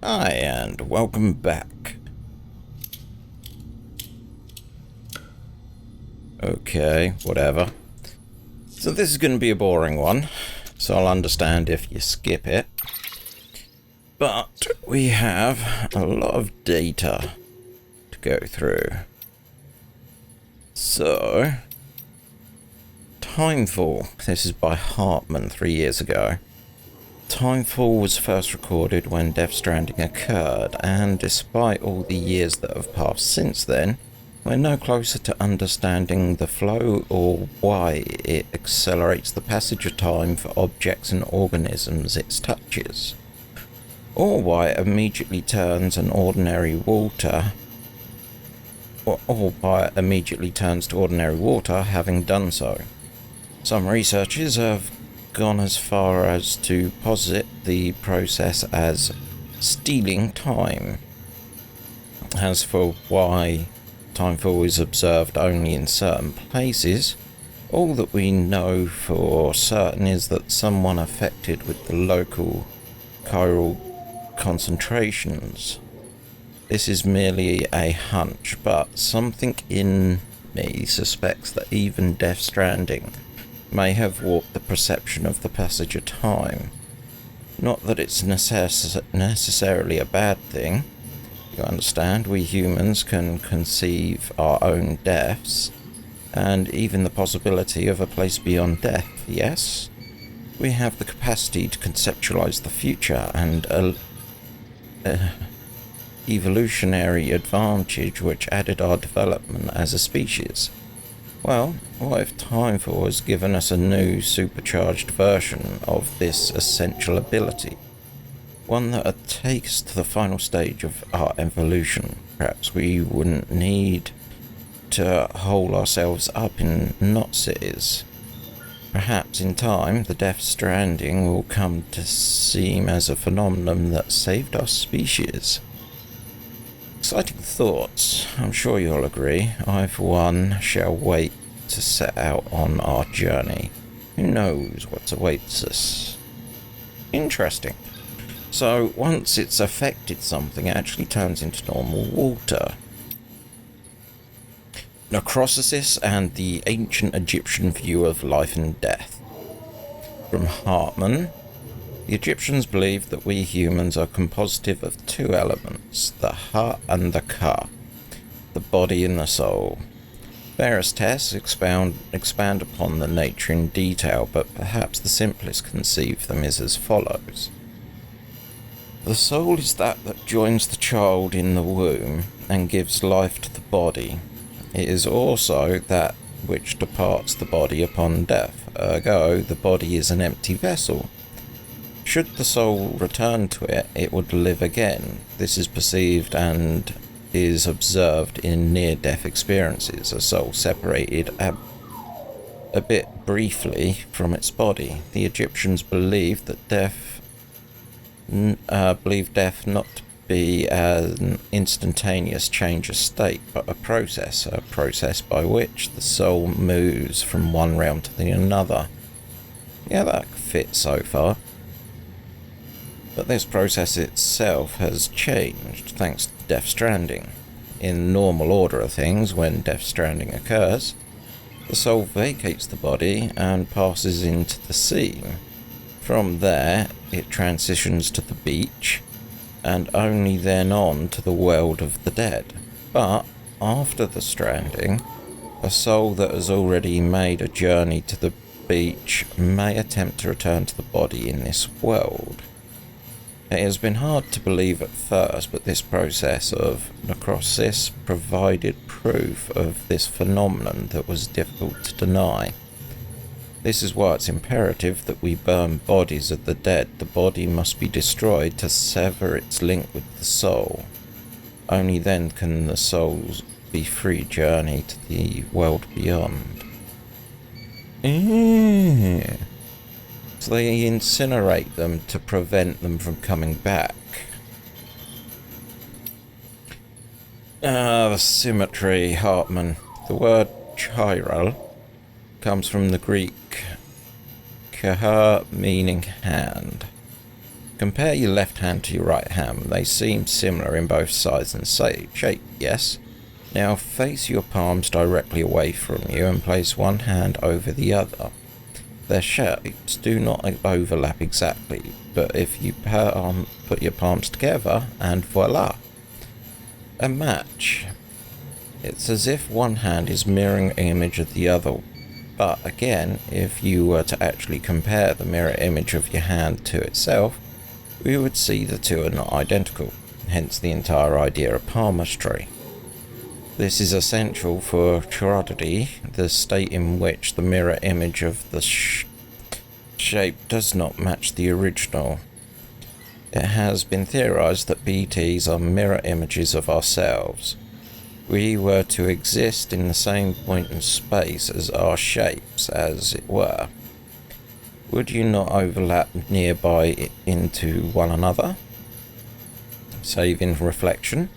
Hi, and welcome back. Okay, whatever. So this is going to be a boring one, so I'll understand if you skip it. But we have a lot of data to go through. So, Timefall. This is by Hartman 3 years ago. Timefall was first recorded when Death Stranding occurred, and despite all the years that have passed since then, we're no closer to understanding the flow or why it accelerates the passage of time for objects and organisms it touches, or why it immediately turns an ordinary water, or why it immediately turns to ordinary water having done so. Some researchers have gone as far as to posit the process as stealing time. As for why timefall is observed only in certain places, all that we know for certain is that someone affected with the local chiral concentrations. This is merely a hunch, but something in me suspects that even Death Stranding may have warped the perception of the passage of time. Not that it's necessarily a bad thing. You understand, we humans can conceive our own deaths, and even the possibility of a place beyond death, yes? We have the capacity to conceptualize the future, and evolutionary advantage which added our development as a species. Well, what if Timefall has given us a new, supercharged version of this essential ability? One that would take us to the final stage of our evolution. Perhaps we wouldn't need to hole ourselves up in knot cities. Perhaps in time, the Death Stranding will come to seem as a phenomenon that saved our species. Exciting thoughts, I'm sure you'll agree. I, for one, shall wait to set out on our journey. Who knows what awaits us? Interesting. So, once it's affected something, it actually turns into normal water. Necrosis and the ancient Egyptian view of life and death. From Hartman. The Egyptians believed that we humans are compositive of two elements, the ha and the ka, the body and the soul. Various tests expand upon the nature in detail, but perhaps the simplest conceive them is as follows. The soul is that joins the child in the womb and gives life to the body. It is also that which departs the body upon death, ergo the body is an empty vessel. Should the soul return to it, it would live again. This is perceived and is observed in near-death experiences, a soul separated a bit briefly from its body. The Egyptians believed that death not to be an instantaneous change of state, but a process by which the soul moves from one realm to the another. Yeah, that fits so far. But this process itself has changed thanks to Death Stranding. In the normal order of things, when Death Stranding occurs, the soul vacates the body and passes into the sea. From there, it transitions to the beach, and only then on to the world of the dead. But after the stranding, a soul that has already made a journey to the beach may attempt to return to the body in this world. It has been hard to believe at first, but this process of necrosis provided proof of this phenomenon that was difficult to deny. This is why it's imperative that we burn bodies of the dead. The body must be destroyed to sever its link with the soul. Only then can the souls be free journey to the world beyond. So they incinerate them to prevent them from coming back. The symmetry, Hartman. The word chiral comes from the Greek kaha, meaning hand. Compare your left hand to your right hand. They seem similar in both size and shape, yes? Now face your palms directly away from you and place one hand over the other. Their shapes do not overlap exactly, but if you put your palms together, and voila, a match. It's as if one hand is mirroring image of the other, but again, if you were to actually compare the mirror image of your hand to itself, we would see the two are not identical, hence the entire idea of palmistry. This is essential for choroidy, the state in which the mirror image of the shape does not match the original. It has been theorized that BTs are mirror images of ourselves. We were to exist in the same point in space as our shapes, as it were. Would you not overlap nearby into one another? Save in reflection.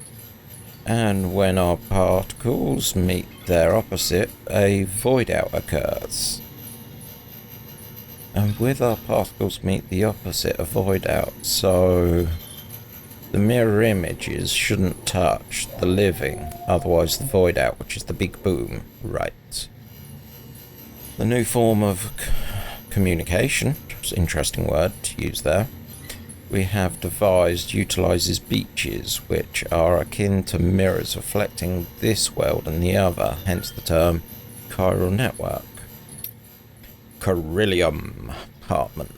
And when our particles meet their opposite, a void out occurs. And with our particles meet the opposite, a void out, so the mirror images shouldn't touch the living, otherwise the void out, which is the big boom, right? The new form of communication, which is an interesting word to use there, we have devised utilizes beaches, which are akin to mirrors reflecting this world and the other, hence the term chiral network. Corellium, Hartman.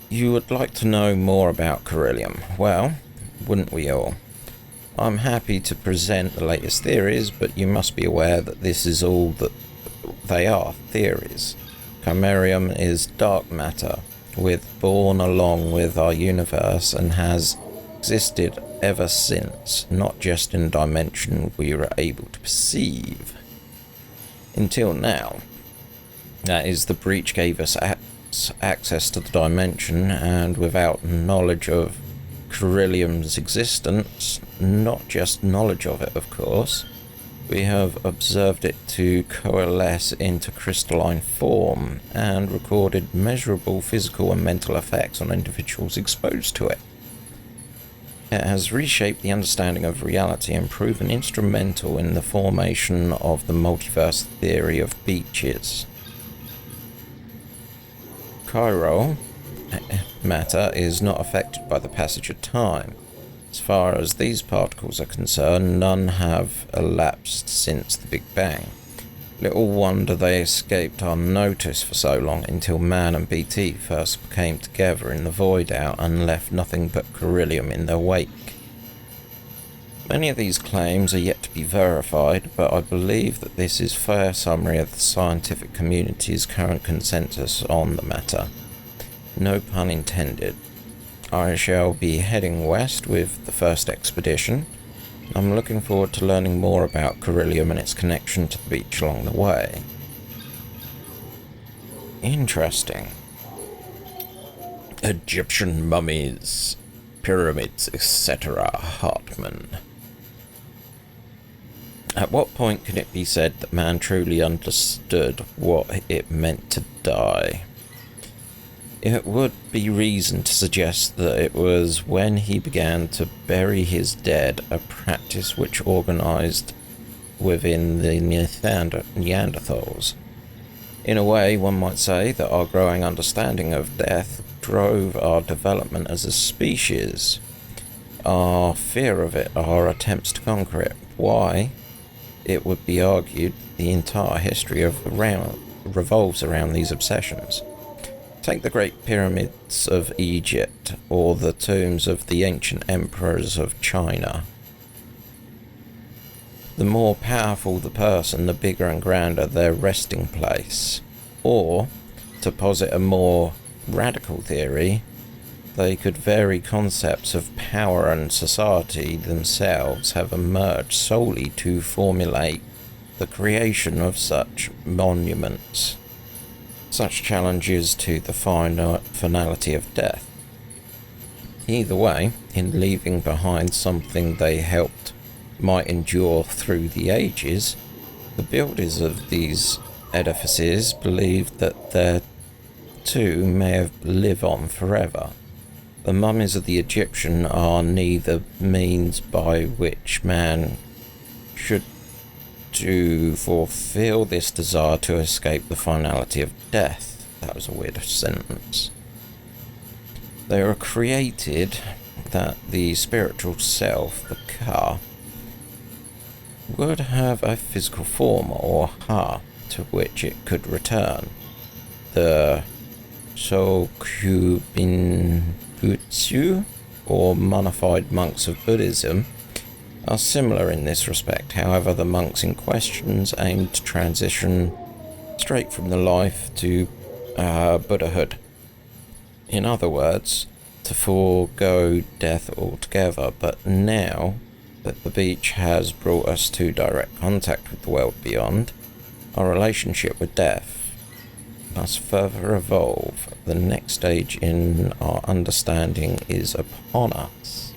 You would like to know more about Corellium. Well, wouldn't we all? I'm happy to present the latest theories, but you must be aware that this is all that they are, theories. Chimerium is dark matter, born along with our universe and has existed ever since, not just in a dimension we were able to perceive. Until now. That is, the breach gave us access to the dimension, and without knowledge of Corellium's existence, not just knowledge of it of course, we have observed it to coalesce into crystalline form and recorded measurable physical and mental effects on individuals exposed to it. It has reshaped the understanding of reality and proven instrumental in the formation of the multiverse theory of beaches. Chiral matter is not affected by the passage of time. As far as these particles are concerned, none have elapsed since the Big Bang. Little wonder they escaped our notice for so long until man and BT first came together in the void out and left nothing but Corellium in their wake. Many of these claims are yet to be verified, but I believe that this is a fair summary of the scientific community's current consensus on the matter. No pun intended. I shall be heading west with the first expedition. I'm looking forward to learning more about Corellium and its connection to the beach along the way. Interesting. Egyptian mummies, pyramids, etc. Hartman. At what point can it be said that man truly understood what it meant to die? It would be reason to suggest that it was when he began to bury his dead, a practice which organized within the Neanderthals. In a way, one might say that our growing understanding of death drove our development as a species. Our fear of it, our attempts to conquer it. Why? It would be argued the entire history revolves around these obsessions. Take the Great Pyramids of Egypt, or the tombs of the ancient emperors of China. The more powerful the person, the bigger and grander their resting place. Or, to posit a more radical theory, they could vary concepts of power and society themselves have emerged solely to formulate the creation of such monuments. Such challenges to the finality of death. Either way, in leaving behind something they helped might endure through the ages, the builders of these edifices believed that their too may live on forever. The mummies of the Egyptian are neither means by which man should to fulfill this desire to escape the finality of death. That was a weird sentence. They are created that the spiritual self, the ka, would have a physical form, or ha, to which it could return. The Shokubinbutsu, or mummified monks of Buddhism, are similar in this respect. However, the monks in question aim to transition straight from the life to Buddhahood. In other words, to forego death altogether. But now that the beach has brought us to direct contact with the world beyond, our relationship with death must further evolve. The next stage in our understanding is upon us.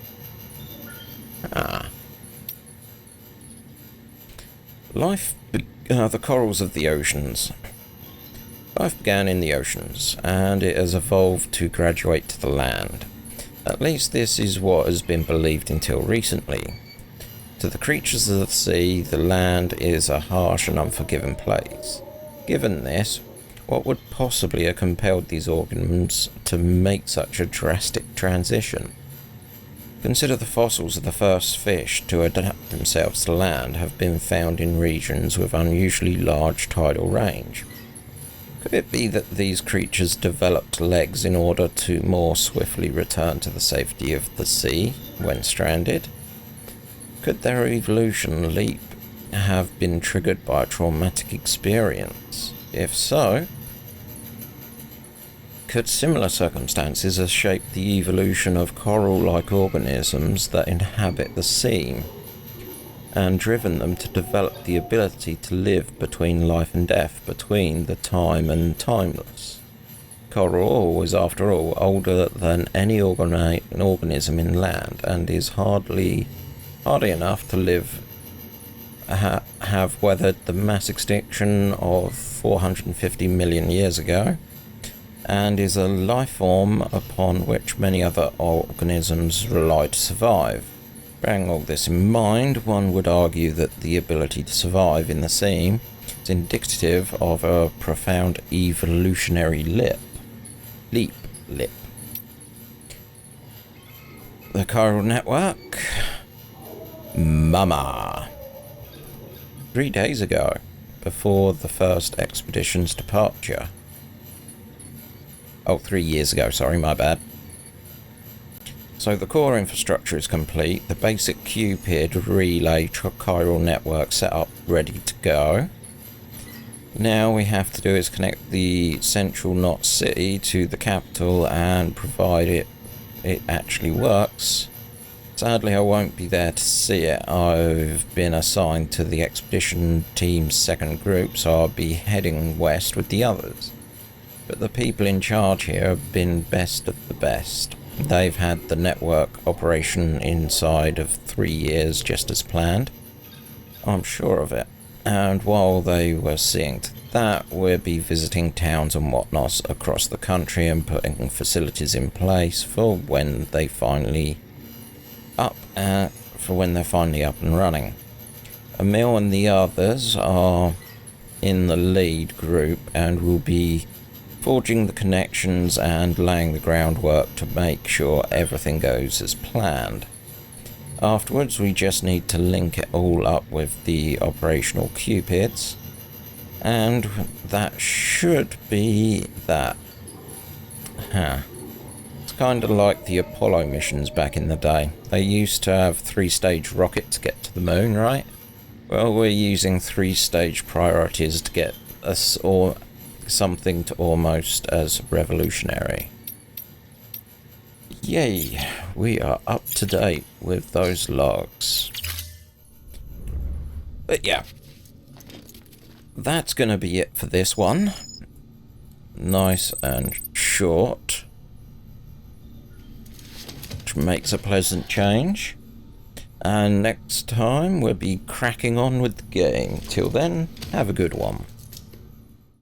The corals of the oceans. Life began in the oceans, and it has evolved to graduate to the land. At least this is what has been believed until recently. To the creatures of the sea, the land is a harsh and unforgiving place. Given this, what would possibly have compelled these organisms to make such a drastic transition? Consider the fossils of the first fish to adapt themselves to land have been found in regions with unusually large tidal range. Could it be that these creatures developed legs in order to more swiftly return to the safety of the sea when stranded? Could their evolution leap have been triggered by a traumatic experience? If so, could similar circumstances have shaped the evolution of coral-like organisms that inhabit the sea, and driven them to develop the ability to live between life and death, between the time and timeless? Coral is, after all, older than any organism in land, and is hardly enough to live have weathered the mass extinction of 450 million years ago, and is a life form upon which many other organisms rely to survive. Bearing all this in mind, one would argue that the ability to survive in the sea is indicative of a profound evolutionary leap. The chiral network. Mama. 3 days ago, before the first expedition's departure. 3 years ago, sorry, my bad. So the core infrastructure is complete, the basic Cupid relay chiral network set up, ready to go. Now we have to do is connect the central knot city to the capital, and provide it actually works. Sadly, I won't be there to see it. I've been assigned to the expedition team's second group, so I'll be heading west with the others. But the people in charge here have been best of the best. They've had the network operation inside of 3 years, just as planned. I'm sure of it. And while they were seeing to that, we'll be visiting towns and whatnot across the country and putting facilities in place for when they're finally up and running. Emil and the others are in the lead group and will be forging the connections and laying the groundwork to make sure everything goes as planned. Afterwards, we just need to link it all up with the operational Cupids, and that should be that. It's kind of like the Apollo missions back in the day. They used to have 3-stage rocket to get to the moon, right? Well, we're using 3-stage priorities to get us or something to almost as revolutionary. Yay, we are up to date with those logs. But yeah, that's gonna be it for this one. Nice and short, which makes a pleasant change. And next time we'll be cracking on with the game. Till then, have a good one.